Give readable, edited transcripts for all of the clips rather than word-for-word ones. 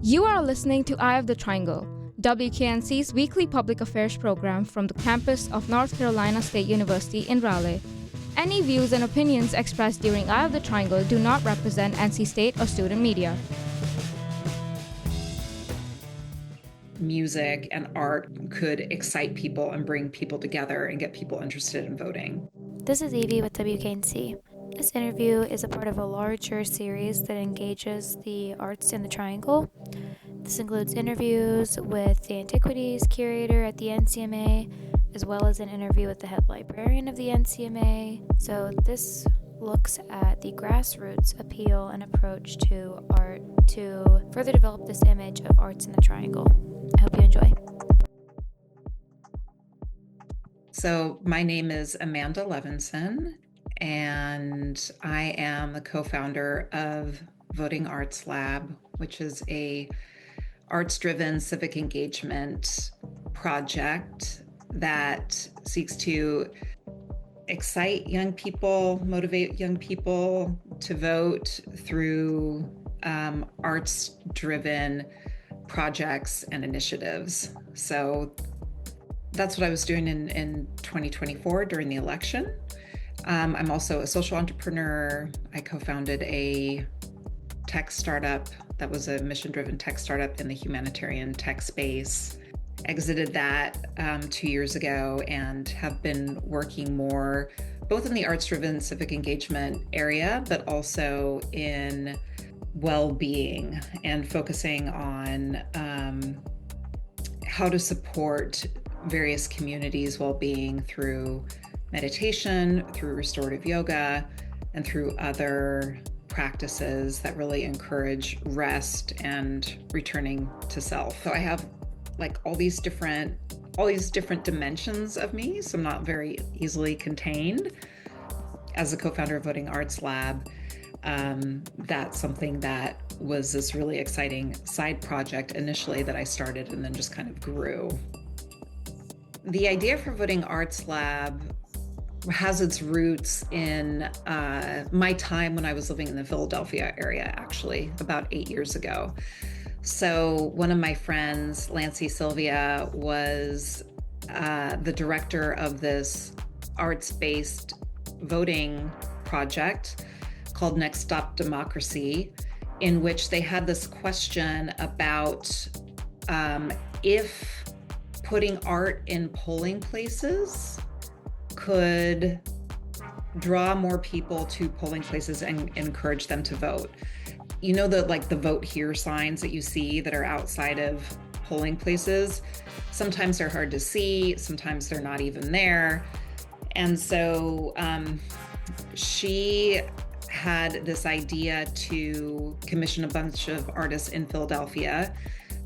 You are listening to Eye of the Triangle, WKNC's weekly public affairs program from the campus of North Carolina State University in Raleigh. Any views and opinions expressed during Eye of the Triangle do not represent NC State or student media. Music and art could excite people and bring people together and get people interested in voting. This is Evie with WKNC. This interview is a part of a larger series that engages the arts in the Triangle. This includes interviews with the Antiquities Curator at the NCMA, as well as an interview with the head librarian of the NCMA. So this looks at the grassroots appeal and approach to art to further develop this image of arts in the Triangle. I hope you enjoy. So my name is Amanda Levinson, and I am the co-founder of Voting Arts Lab, which is a arts-driven civic engagement project that seeks to excite young people, motivate young people to vote through arts-driven projects and initiatives. So that's what I was doing in 2024 during the election. I'm also a social entrepreneur. I co-founded a tech startup that was a mission-driven tech startup in the humanitarian tech space. Exited that 2 years ago and have been working more both in the arts-driven civic engagement area, but also in well-being and focusing on how to support various communities' well-being through meditation, through restorative yoga, and through other practices that really encourage rest and returning to self. So I have like all these different dimensions of me, so I'm not very easily contained. As a co-founder of Voting Arts Lab, that's something that was this really exciting side project initially that I started and then just kind of grew. The idea for Voting Arts Lab has its roots in my time when I was living in the Philadelphia area, actually, about 8 years ago. So one of my friends, Lancy Sylvia, was the director of this arts-based voting project called Next Stop Democracy, in which they had this question about if putting art in polling places could draw more people to polling places and encourage them to vote. You know, the vote here signs that you see that are outside of polling places, sometimes they're hard to see, sometimes they're not even there. And so she had this idea to commission a bunch of artists in Philadelphia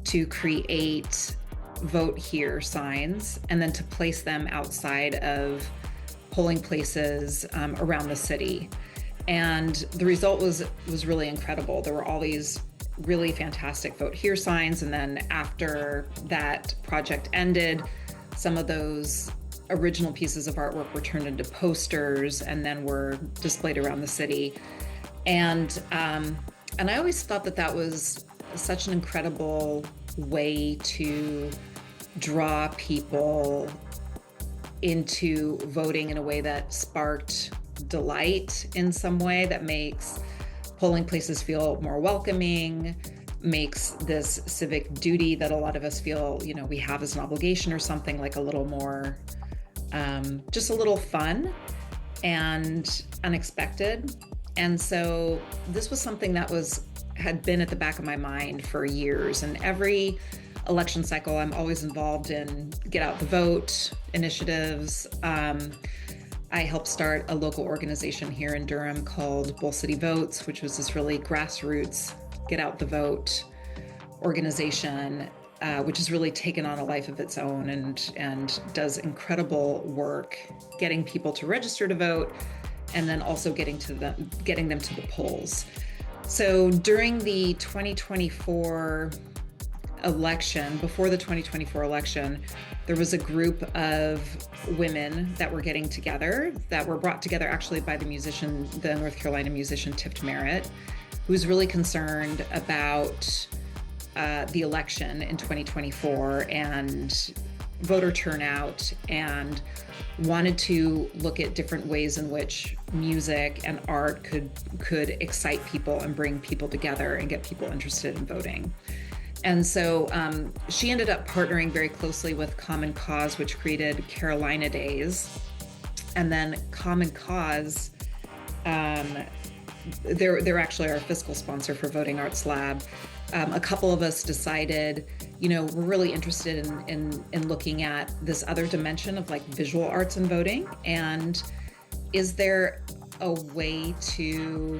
to create vote here signs and then to place them outside of polling places around the city. And the result was really incredible. There were all these really fantastic vote here signs. And then after that project ended, some of those original pieces of artwork were turned into posters and then were displayed around the city. And I always thought that was such an incredible way to draw people into voting in a way that sparked delight in some way, that makes polling places feel more welcoming, makes this civic duty that a lot of us feel, we have as an obligation or something, like a little more, just a little fun and unexpected. And so this was something that had been at the back of my mind for years. And every election cycle, I'm always involved in get out the vote initiatives. I helped start a local organization here in Durham called Bull City Votes, which was this really grassroots get out the vote organization, which has really taken on a life of its own and does incredible work getting people to register to vote and then also getting them to the polls. So during the 2024 election, before the 2024 election, there was a group of women that were getting together, that were brought together actually by the North Carolina musician Tift Merritt, who was really concerned about the election in 2024 and voter turnout, and wanted to look at different ways in which music and art could excite people and bring people together and get people interested in voting. And so she ended up partnering very closely with Common Cause, which created Carolina Days. And then Common Cause, they're actually our fiscal sponsor for Voting Arts Lab. A couple of us decided, we're really interested in looking at this other dimension of like visual arts and voting. And is there a way to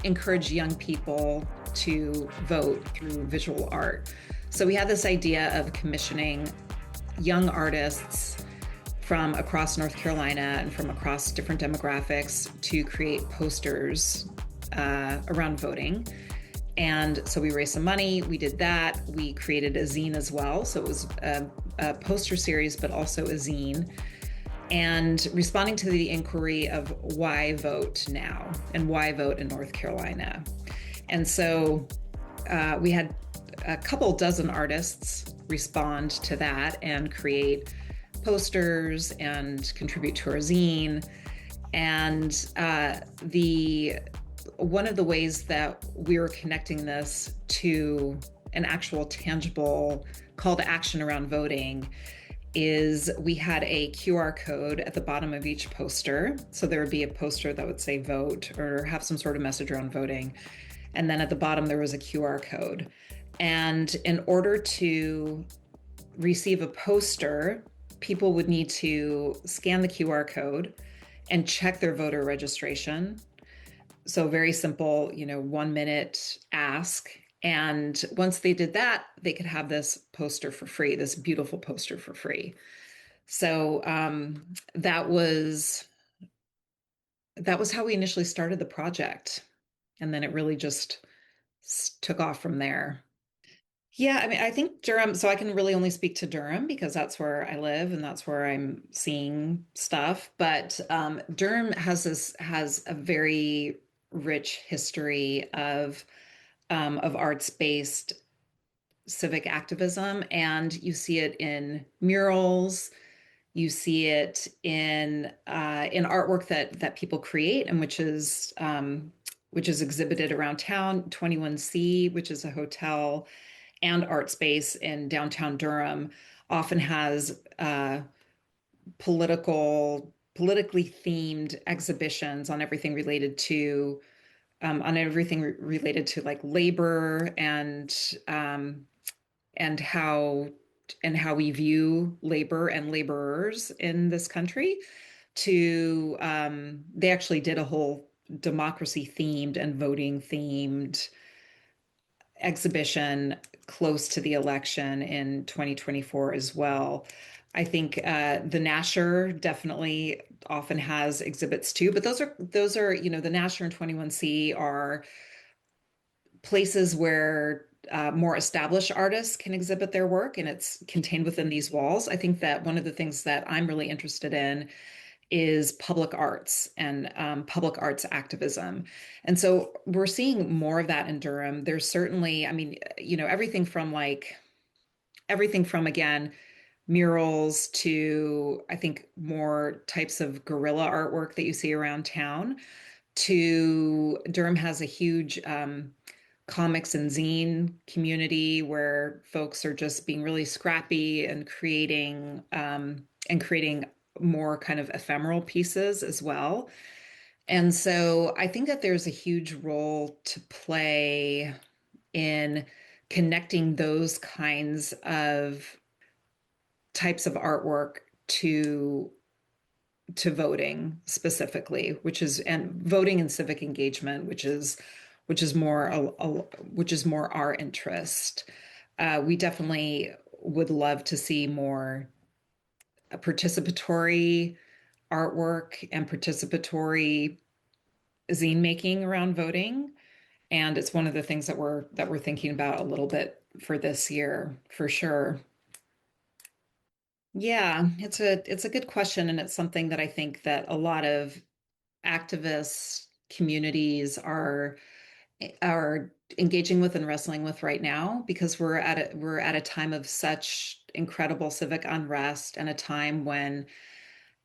encourage young people to vote through visual art? So we had this idea of commissioning young artists from across North Carolina and from across different demographics to create posters around voting. And so we raised some money, we did that. We created a zine as well. So it was a poster series, but also a zine. And responding to the inquiry of why vote now and why vote in North Carolina. And so we had a couple dozen artists respond to that and create posters and contribute to our zine. And one of the ways that we were connecting this to an actual tangible call to action around voting is we had a QR code at the bottom of each poster. So there would be a poster that would say vote or have some sort of message around voting. And then at the bottom, there was a QR code. And in order to receive a poster, people would need to scan the QR code and check their voter registration. So very simple, 1 minute ask. And once they did that, they could have this poster for free, this beautiful poster for free. So that was how we initially started the project. And then it really just took off from there. Yeah, I mean, I think Durham, so I can really only speak to Durham because that's where I live and that's where I'm seeing stuff. But Durham has a very rich history of arts-based civic activism, and you see it in murals, you see it in artwork that people create, and which is exhibited around town. 21C, which is a hotel and art space in downtown Durham, often has politically themed exhibitions on everything related to like labor and how we view labor and laborers in this country. They actually did a whole democracy themed and voting themed exhibition close to the election in 2024 as well. I think the Nasher definitely often has exhibits too, but those are the Nasher and 21C are places where more established artists can exhibit their work, and it's contained within these walls. I think that one of the things that I'm really interested in is public arts and public arts activism. And so we're seeing more of that in Durham. There's certainly, I mean, everything from again, murals to, I think, more types of guerrilla artwork that you see around town, to Durham has a huge comics and zine community where folks are just being really scrappy and creating more kind of ephemeral pieces as well. And so I think that there's a huge role to play in connecting those kinds of types of artwork to voting specifically, and voting and civic engagement, which is more our interest. We definitely would love to see more participatory artwork and participatory zine making around voting. And it's one of the things that we're thinking about a little bit for this year, for sure. Yeah, it's a good question, and it's something that I think that a lot of activist communities are are engaging with and wrestling with right now, because we're at a time of such incredible civic unrest, and a time when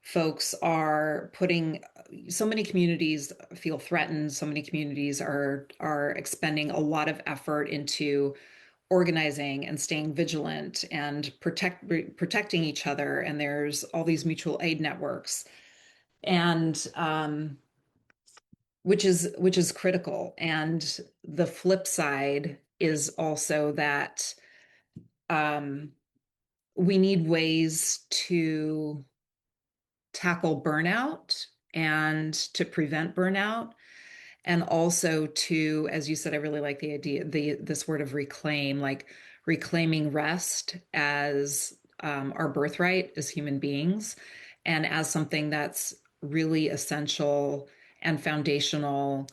folks are putting so many communities feel threatened, so many communities are expending a lot of effort into organizing and staying vigilant and protecting each other, and there's all these mutual aid networks, and which is critical. And the flip side is also that um, we need ways to tackle burnout and to prevent burnout, and also to, as you said, I really like the idea, this word of reclaim, like reclaiming rest as our birthright as human beings, and as something that's really essential and foundational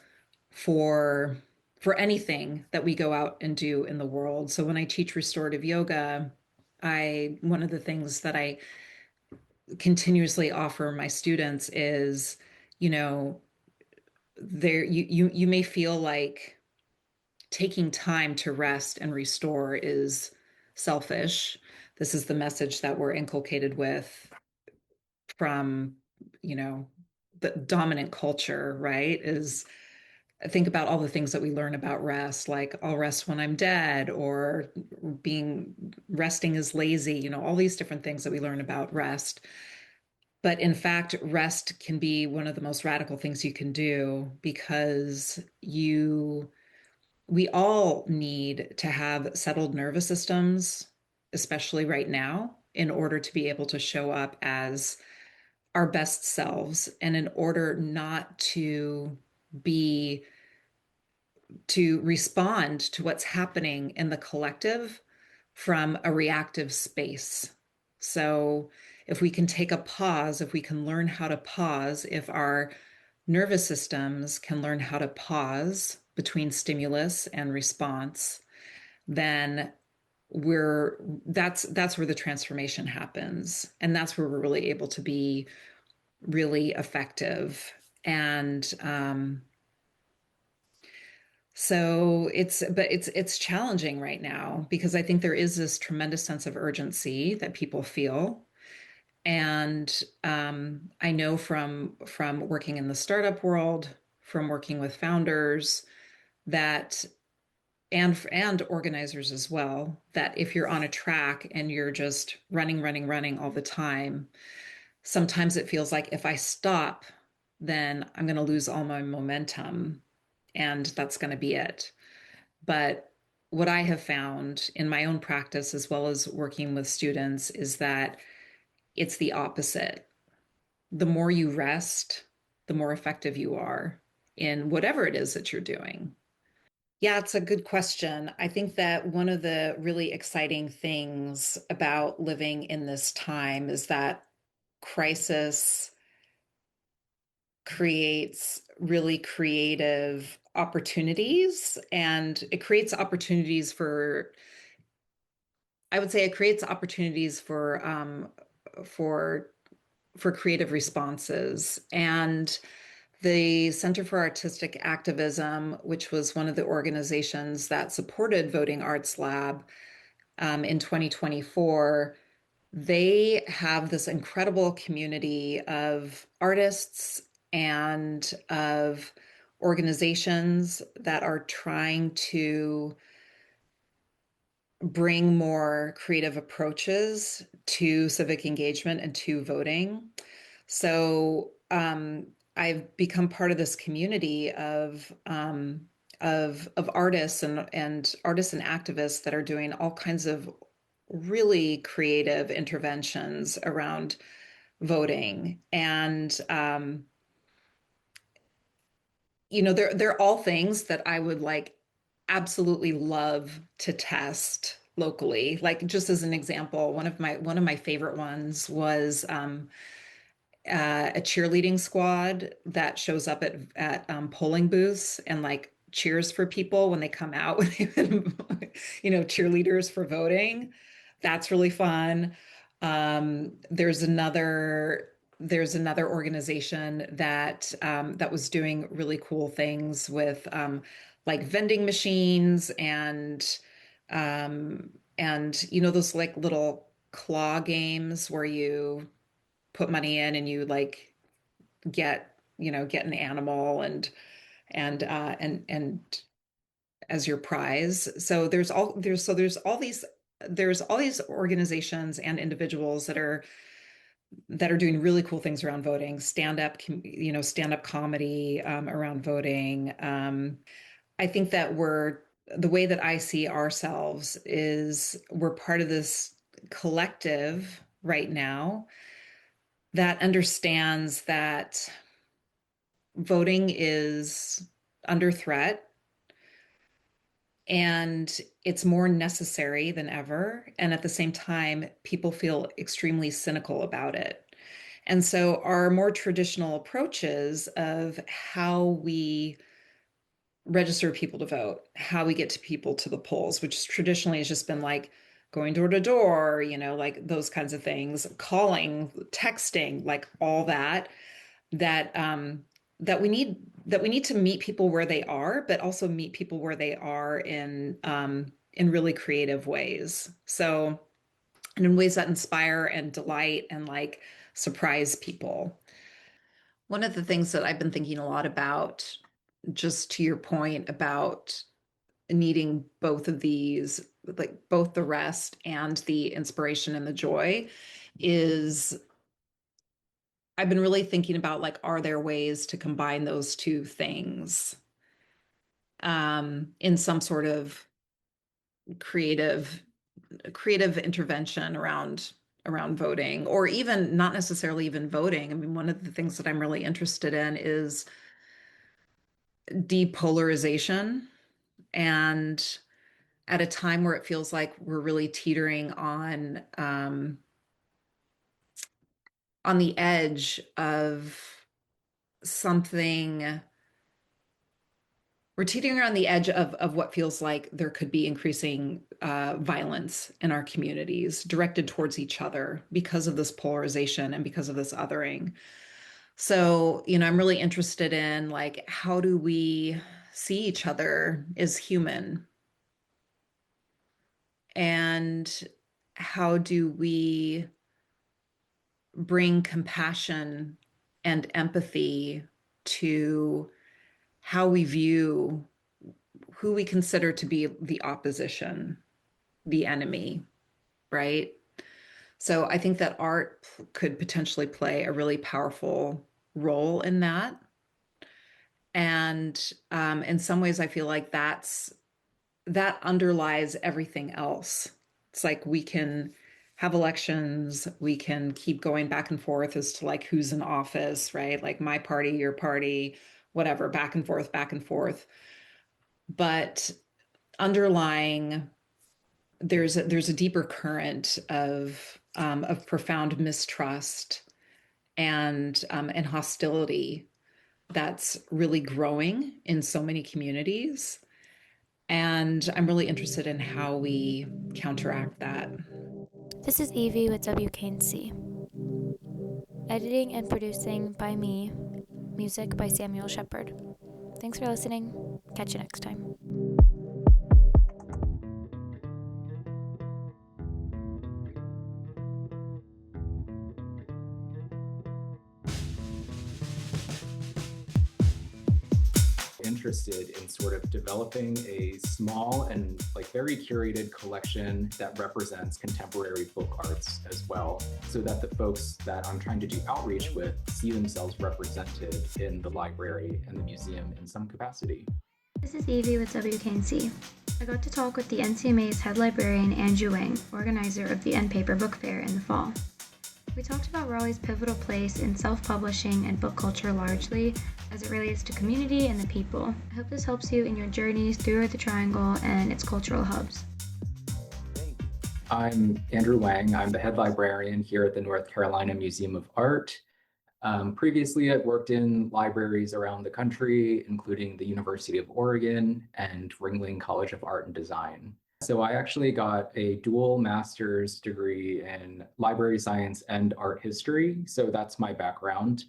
for anything that we go out and do in the world. So when I teach restorative yoga, I one of the things that I continuously offer my students is, you know, you may feel like taking time to rest and restore is selfish. This is the message that we're inculcated with from, you know, the dominant culture, right? Is think about all the things that we learn about rest, like I'll rest when I'm dead, or being resting is lazy, you know, all these different things that we learn about rest. But in fact, rest can be one of the most radical things you can do, because we all need to have settled nervous systems, especially right now, in order to be able to show up as our best selves, and in order not be to respond to what's happening in the collective from a reactive space. So, if we can take a pause, if we can learn how to pause, if our nervous systems can learn how to pause between stimulus and response, then that's where the transformation happens. And that's where we're really able to be really effective. And so it's challenging right now, because I think there is this tremendous sense of urgency that people feel. And I know from working in the startup world, from working with founders, that and organizers as well, that if you're on a track and you're just running all the time, sometimes it feels like if I stop, then I'm going to lose all my momentum, and that's going to be it. But what I have found in my own practice, as well as working with students, is that it's the opposite. The more you rest, the more effective you are in whatever it is that you're doing. Yeah, it's a good question. I think that one of the really exciting things about living in this time is that crisis creates really creative opportunities, and it creates opportunities for, I would say it creates opportunities for for creative responses. And the Center for Artistic Activism, which was one of the organizations that supported Voting Arts Lab in 2024, they have this incredible community of artists and of organizations that are trying to bring more creative approaches to civic engagement and to voting. So I've become part of this community of artists and artists and activists that are doing all kinds of really creative interventions around voting. And you know, they're all things that I would like absolutely love to test locally. Like, just as an example, one of my favorite ones was a cheerleading squad that shows up at polling booths and like cheers for people when they come out with you know, cheerleaders for voting. That's really fun. There's another organization that that was doing really cool things with like vending machines and those like little claw games where you put money in and you like get an animal and as your prize. So there's all these organizations and individuals that are doing really cool things around voting, stand up comedy around voting. I think that the way that I see ourselves is we're part of this collective right now that understands that voting is under threat and it's more necessary than ever. And at the same time, people feel extremely cynical about it. And so, our more traditional approaches of how we register people to vote, how we get to people to the polls, which traditionally has just been like going door to door, like those kinds of things, calling, texting, like all that that we need to meet people where they are, but also meet people where they are in really creative ways. So, and in ways that inspire and delight and like surprise people. One of the things that I've been thinking a lot about, just to your point about needing both of these, like both the rest and the inspiration and the joy, is I've been really thinking about like, are there ways to combine those two things in some sort of creative intervention around voting, or even not necessarily even voting. I mean, one of the things that I'm really interested in is depolarization, and at a time where it feels like we're really teetering on the edge of something. We're teetering on the edge of what feels like there could be increasing violence in our communities directed towards each other because of this polarization and because of this othering. So, I'm really interested in like, how do we see each other as human? And how do we bring compassion and empathy to how we view who we consider to be the opposition, the enemy, right? So I think that art could potentially play a really powerful role in that. And in some ways, I feel like that underlies everything else. It's like we can have elections, we can keep going back and forth as to like who's in office, right? Like my party, your party, whatever, back and forth, back and forth. But underlying, there's a deeper current of profound mistrust and hostility that's really growing in so many communities. And I'm really interested in how we counteract that. This is Evie with WKNC. Editing and producing by me. Music by Samuel Shepard. Thanks for listening. Catch you next time. Interested in sort of developing a small and like very curated collection that represents contemporary folk arts as well, so that the folks that I'm trying to do outreach with see themselves represented in the library and the museum in some capacity. This is Evie with WKNC. I got to talk with the NCMA's head librarian, Wang, organizer of the End Paper Book Fair in the fall. We talked about Raleigh's pivotal place in self-publishing and book culture largely, as it relates to community and the people. I hope this helps you in your journeys through the Triangle and its cultural hubs. I'm Andrew Wang. I'm the head librarian here at the North Carolina Museum of Art. Previously, I've worked in libraries around the country, including the University of Oregon and Ringling College of Art and Design. So I actually got a dual master's degree in library science and art history. So that's my background.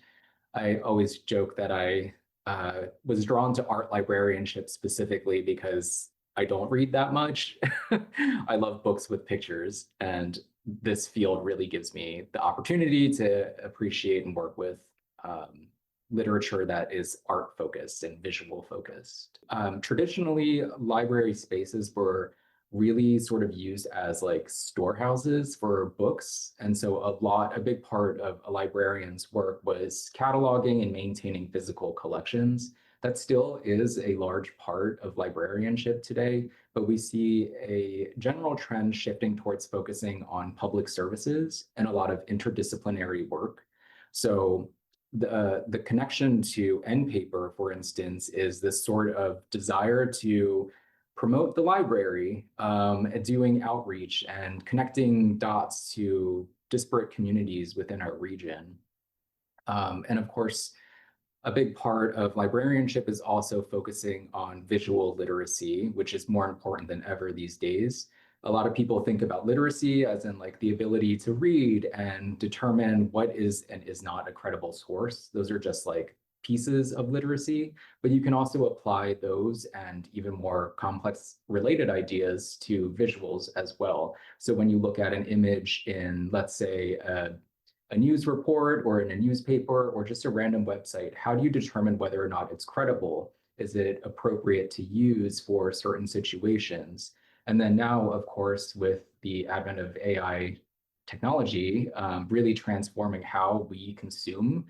I always joke that I was drawn to art librarianship specifically because I don't read that much. I love books with pictures, and this field really gives me the opportunity to appreciate and work with literature that is art focused and visual focused. Traditionally, library spaces were really sort of used as like storehouses for books. And so a big part of a librarian's work was cataloging and maintaining physical collections. That still is a large part of librarianship today, but we see a general trend shifting towards focusing on public services and a lot of interdisciplinary work. So the connection to NPaper, for instance, is this sort of desire to promote the library, doing outreach and connecting dots to disparate communities within our region. And of course, a big part of librarianship is also focusing on visual literacy, which is more important than ever these days. A lot of people think about literacy as in like the ability to read and determine what is and is not a credible source. Those are just like pieces of literacy, but you can also apply those and even more complex related ideas to visuals as well. So when you look at an image in, let's say, a news report or in a newspaper or just a random website, how do you determine whether or not it's credible? Is it appropriate to use for certain situations? And then now, of course, with the advent of AI technology, really transforming how we consume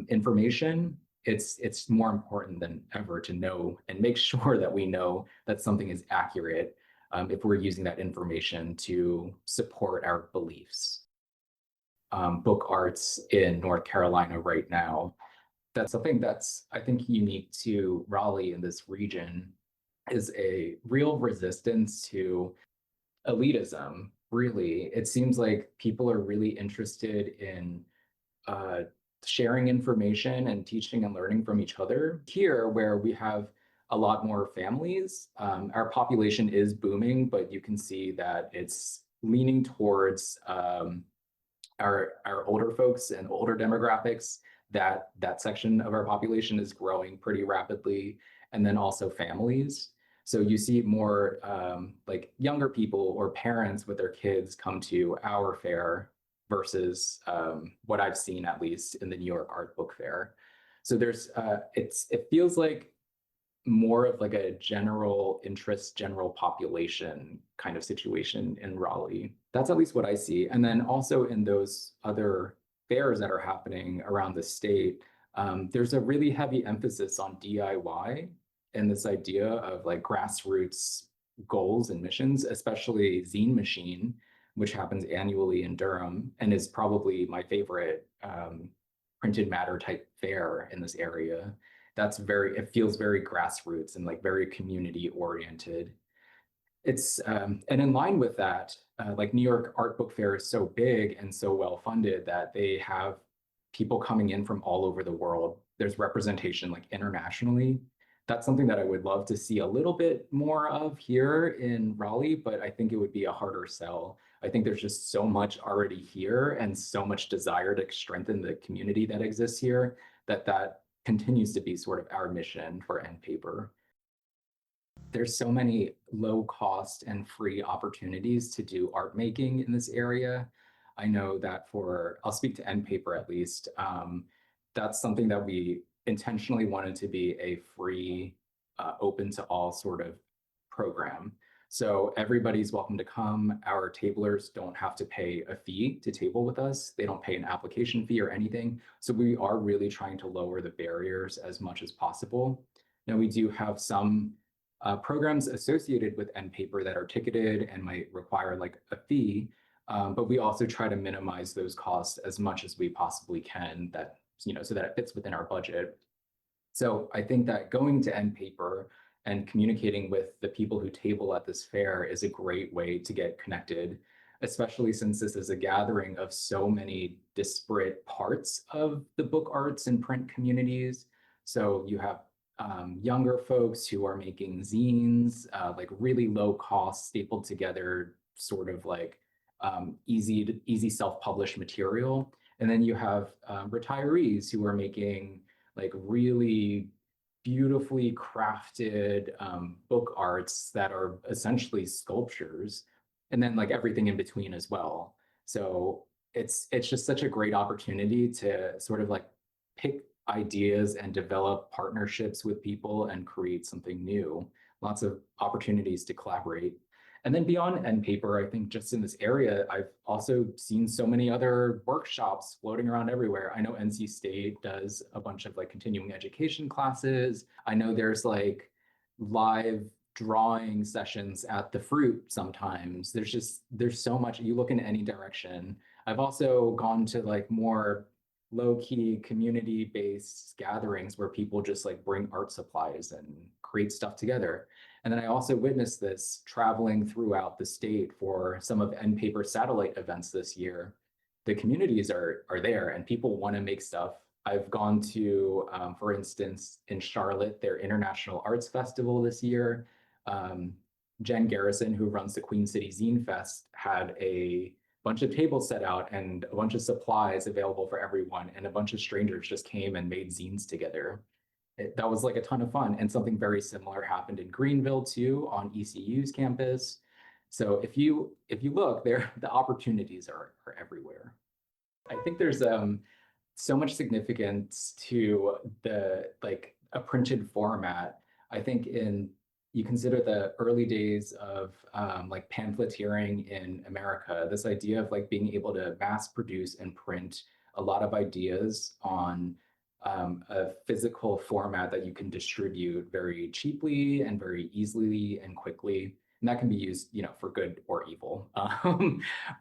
information, it's more important than ever to know and make sure that we know that something is accurate if we're using that information to support our beliefs. Book arts in North Carolina right now, that's something that's, I think, unique to Raleigh in this region, is a real resistance to elitism, really. It seems like people are really interested in sharing information and teaching and learning from each other. Here, where we have a lot more families, our population is booming, but you can see that it's leaning towards our older folks and older demographics. That section of our population is growing pretty rapidly, and then also families. So you see more like younger people or parents with their kids come to our fair versus what I've seen, at least in the New York Art Book Fair. So there's it feels like more of like a general interest, general population kind of situation in Raleigh. That's at least what I see. And then also in those other fairs that are happening around the state, there's a really heavy emphasis on DIY and this idea of like grassroots goals and missions, especially Zine Machine, which happens annually in Durham and is probably my favorite printed matter type fair in this area. It feels very grassroots and like very community oriented. It's and in line with that, like New York Art Book Fair is so big and so well funded that they have people coming in from all over the world. There's representation like internationally. That's something that I would love to see a little bit more of here in Raleigh, but I think it would be a harder sell. I think there's just so much already here and so much desire to strengthen the community that exists here that continues to be sort of our mission for NPaper. There's so many low cost and free opportunities to do art making in this area. I know that I'll speak to NPaper at least, that's something that we intentionally wanted to be a free, open to all sort of program. So everybody's welcome to come. Our tablers don't have to pay a fee to table with us. They don't pay an application fee or anything. So we are really trying to lower the barriers as much as possible. Now we do have some programs associated with NPaper that are ticketed and might require like a fee, but we also try to minimize those costs as much as we possibly can, so that it fits within our budget. So I think that going to NPaper and communicating with the people who table at this fair is a great way to get connected, especially since this is a gathering of so many disparate parts of the book arts and print communities. So you have younger folks who are making zines, like really low cost, stapled together, sort of like easy self-published material. And then you have retirees who are making like really beautifully crafted book arts that are essentially sculptures, and then like everything in between as well. So it's just such a great opportunity to sort of like pick ideas and develop partnerships with people and create something new. Lots of opportunities to collaborate. And then beyond end paper, I think just in this area, I've also seen so many other workshops floating around everywhere. I know NC State does a bunch of like continuing education classes. I know there's like live drawing sessions at the Fruit sometimes. There's so much. You look in any direction. I've also gone to like more low-key community-based gatherings where people just like bring art supplies and create stuff together. And then I also witnessed this traveling throughout the state for some of End Paper satellite events this year. The communities are there and people want to make stuff. I've gone to, for instance, in Charlotte, their International Arts Festival this year. Jen Garrison, who runs the Queen City Zine Fest, had a bunch of tables set out and a bunch of supplies available for everyone. And a bunch of strangers just came and made zines together. That was like a ton of fun. And something very similar happened in Greenville too, on ECU's campus. So if you look there, the opportunities are everywhere. I think there's so much significance to the like a printed format. I think you consider the early days of like pamphleteering in America, this idea of like being able to mass produce and print a lot of ideas on a physical format that you can distribute very cheaply and very easily and quickly. And that can be used, for good or evil.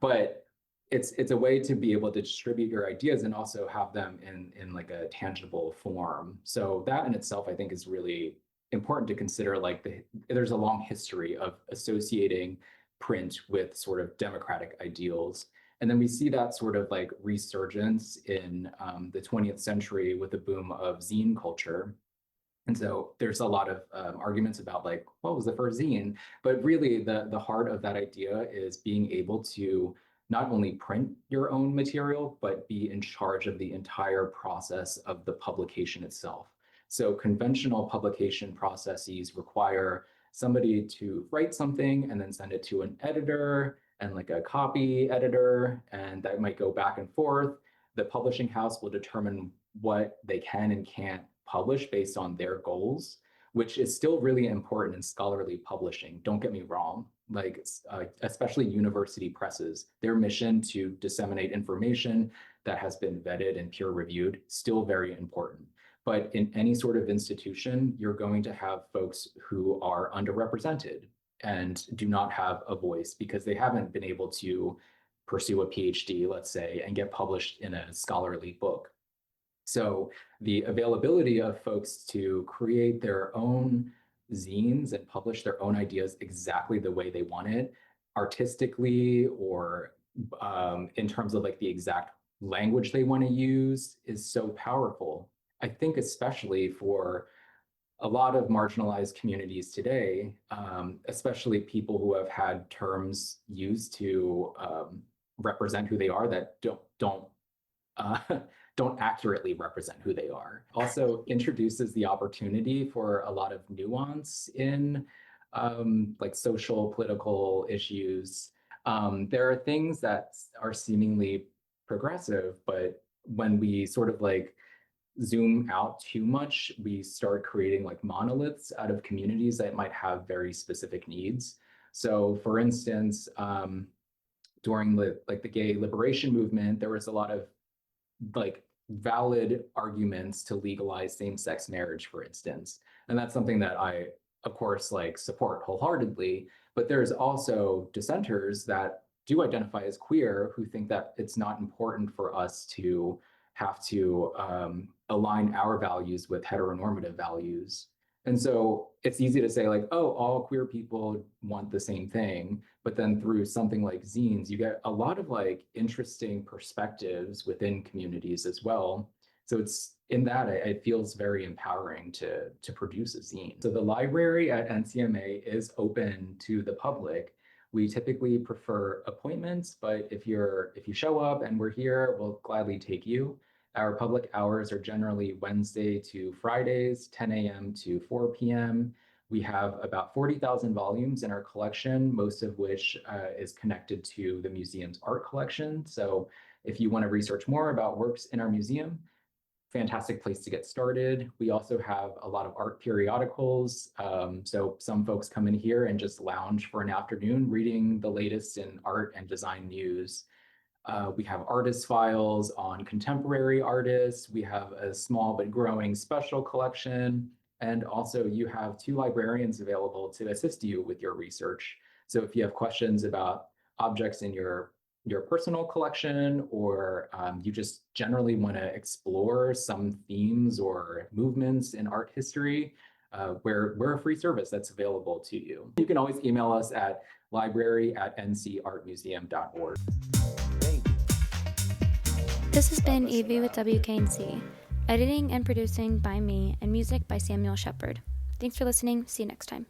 But it's a way to be able to distribute your ideas and also have them in like a tangible form. So that in itself, I think, is really important to consider. Like there's a long history of associating print with sort of democratic ideals. And then we see that sort of like resurgence in the 20th century with the boom of zine culture. And so there's a lot of arguments about like, what was the first zine? But really the heart of that idea is being able to not only print your own material, but be in charge of the entire process of the publication itself. So conventional publication processes require somebody to write something and then send it to an editor and like a copy editor, and that might go back and forth. The publishing house will determine what they can and can't publish based on their goals, which is still really important in scholarly publishing. Don't get me wrong. Like especially university presses, their mission to disseminate information that has been vetted and peer reviewed, still very important. But in any sort of institution, you're going to have folks who are underrepresented and do not have a voice because they haven't been able to pursue a PhD, let's say, and get published in a scholarly book. So the availability of folks to create their own zines and publish their own ideas exactly the way they want it, artistically or in terms of like the exact language they want to use, is so powerful. I think especially for a lot of marginalized communities today, especially people who have had terms used to represent who they are that don't accurately represent who they are. Also introduces the opportunity for a lot of nuance in like social, political issues. There are things that are seemingly progressive, but when we sort of like zoom out too much, we start creating like monoliths out of communities that might have very specific needs. So for instance, during the gay liberation movement, there was a lot of like valid arguments to legalize same-sex marriage, for instance. And that's something that I, of course, like support wholeheartedly. But there's also dissenters that do identify as queer who think that it's not important for us to have to align our values with heteronormative values. And so it's easy to say like, oh, all queer people want the same thing. But then through something like zines, you get a lot of like interesting perspectives within communities as well. So it's in that it feels very empowering to produce a zine. So the library at NCMA is open to the public. We typically prefer appointments, but if you show up and we're here, we'll gladly take you. Our public hours are generally Wednesday to Fridays, 10 a.m. to 4 p.m. We have about 40,000 volumes in our collection, most of which is connected to the museum's art collection. So if you want to research more about works in our museum, fantastic place to get started. We also have a lot of art periodicals. So some folks come in here and just lounge for an afternoon reading the latest in art and design news. We have artist files on contemporary artists. We have a small but growing special collection. And also you have 2 librarians available to assist you with your research. So if you have questions about objects in your personal collection, or you just generally want to explore some themes or movements in art history, we're a free service that's available to you. You can always email us at library@ncartmuseum.org. This has been Evie with WKNC. Editing and producing by me, and music by Samuel Shepard. Thanks for listening. See you next time.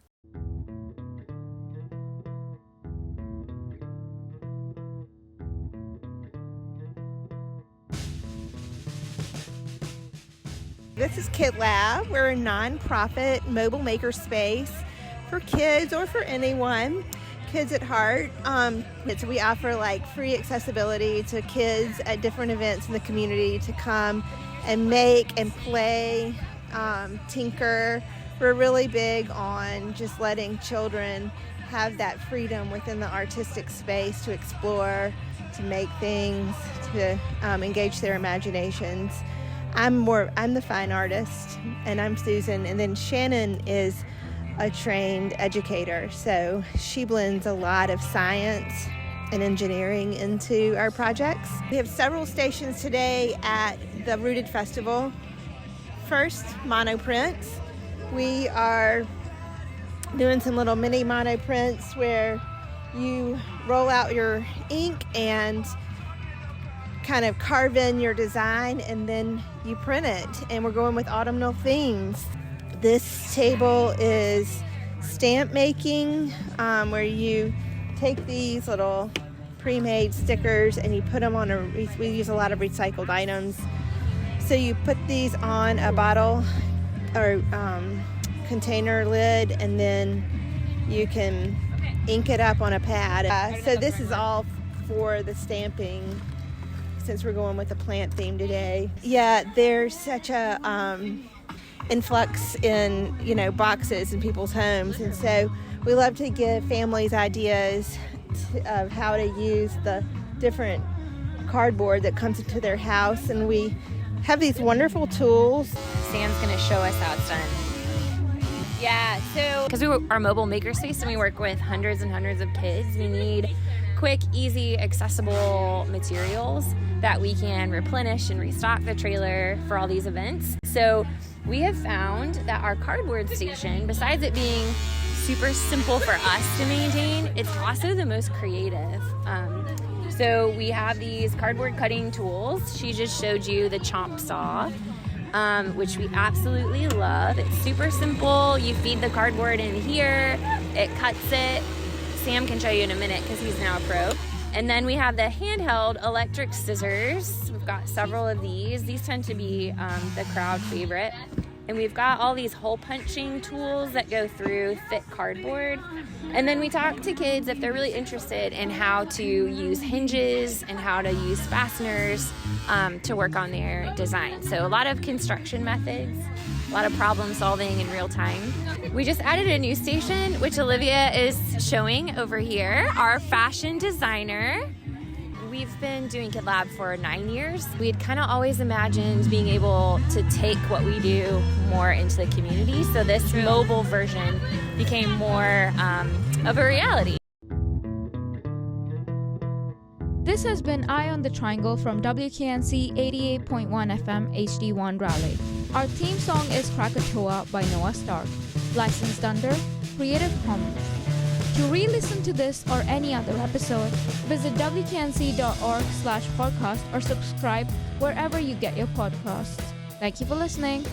This is Kid Lab. We're a nonprofit mobile maker space for kids or for anyone, kids at heart. So we offer like free accessibility to kids at different events in the community to come and make and play, tinker. We're really big on just letting children have that freedom within the artistic space to explore, to make things, to engage their imaginations. I'm the fine artist, and I'm Susan, and then Shannon is a trained educator, so she blends a lot of science and engineering into our projects. We have several stations today at the Rooted Festival. First, monoprints. We are doing some little mini monoprints where you roll out your ink and kind of carve in your design, and then you print it, and we're going with autumnal themes. This table is stamp making, where you take these little pre-made stickers and you put them on we use a lot of recycled items. So you put these on a bottle or container lid, and then you can ink it up on a pad. So this is all for the stamping, since we're going with the plant theme today. Yeah, there's such a influx in boxes in people's homes, and so we love to give families ideas of how to use the different cardboard that comes into their house, and we have these wonderful tools. Sam's going to show us how it's done. Yeah, so because we are mobile makerspace and we work with hundreds and hundreds of kids, we need quick, easy, accessible materials that we can replenish and restock the trailer for all these events. So we have found that our cardboard station, besides it being super simple for us to maintain, it's also the most creative. So we have these cardboard cutting tools. She just showed you the chomp saw, which we absolutely love. It's super simple. You feed the cardboard in here, it cuts it. Sam can show you in a minute because he's now a pro. And then we have the handheld electric scissors. We've got several of these. These tend to be the crowd favorite. And we've got all these hole punching tools that go through thick cardboard. And then we talk to kids if they're really interested in how to use hinges and how to use fasteners to work on their design. So a lot of construction methods, a lot of problem solving in real time. We just added a new station, which Olivia is showing over here, our fashion designer. We've been doing Kid Lab for 9 years. We had kind of always imagined being able to take what we do more into the community. So this mobile version became more of a reality. This has been Eye on the Triangle from WKNC 88.1 FM HD1 Raleigh. Our theme song is Krakatoa by Noah Stark, licensed under Creative Commons. To re-listen to this or any other episode, visit wknc.org/podcast or subscribe wherever you get your podcasts. Thank you for listening.